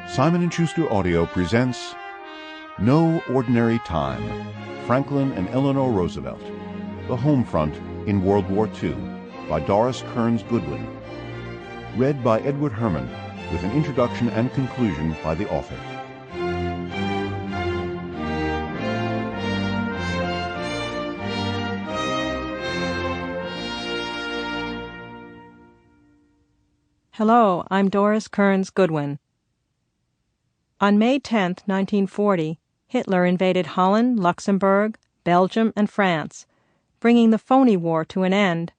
Simon & Schuster Audio presents No Ordinary Time, Franklin and Eleanor Roosevelt, The Homefront in World War II, by Doris Kearns Goodwin. Read by Edward Herrmann, with an introduction and conclusion by the author. Hello, I'm Doris Kearns Goodwin. On May 10, 1940, Hitler invaded Holland, Luxembourg, Belgium, and France, bringing the phony war to an end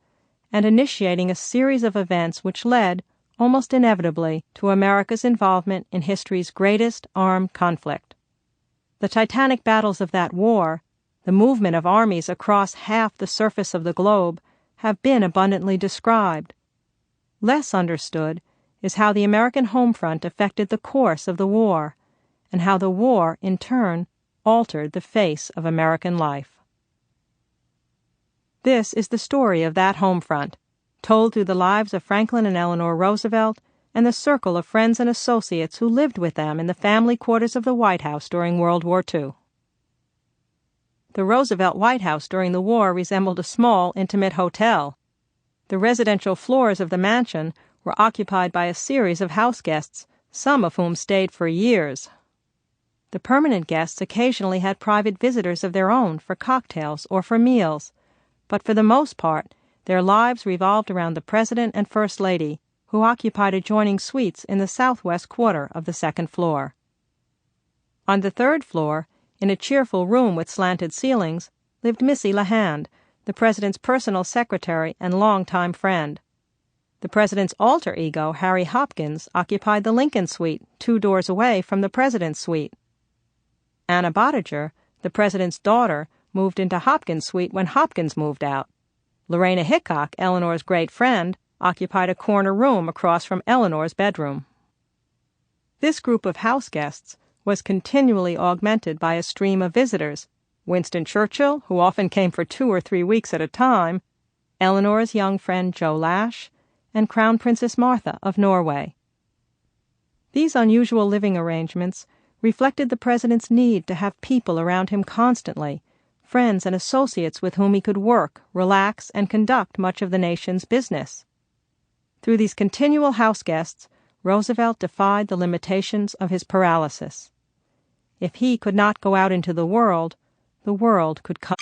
and initiating a series of events which led, almost inevitably, to America's involvement in history's greatest armed conflict. The titanic battles of that war, the movement of armies across half the surface of the globe, have been abundantly described. Less understood is how the American home front affected the course of the war, and how the war, in turn, altered the face of American life. This is the story of that home front, told through the lives of Franklin and Eleanor Roosevelt and the circle of friends and associates who lived with them in the family quarters of the White House during World War II. The Roosevelt White House during the war resembled a small, intimate hotel. The residential floors of the mansion were occupied by a series of house guests, some of whom stayed for years. The permanent guests occasionally had private visitors of their own for cocktails or for meals, but for the most part, their lives revolved around the President and First Lady, who occupied adjoining suites in the southwest quarter of the second floor. On the third floor, in a cheerful room with slanted ceilings, lived Missy LeHand, the President's personal secretary and longtime friend. The President's alter ego, Harry Hopkins, occupied the Lincoln Suite, 2 doors away from the President's suite. Anna Bottager, the President's daughter, moved into Hopkins' suite when Hopkins moved out. Lorena Hickok, Eleanor's great friend, occupied a corner room across from Eleanor's bedroom. This group of house guests was continually augmented by a stream of visitors: Winston Churchill, who often came for 2 or 3 weeks at a time, Eleanor's young friend Joe Lash, and Crown Princess Martha of Norway. These unusual living arrangements reflected the President's need to have people around him constantly, friends and associates with whom he could work, relax, and conduct much of the nation's business. Through these continual house guests, Roosevelt defied the limitations of his paralysis. If he could not go out into the world could come.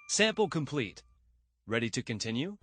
Sample complete. Ready to continue?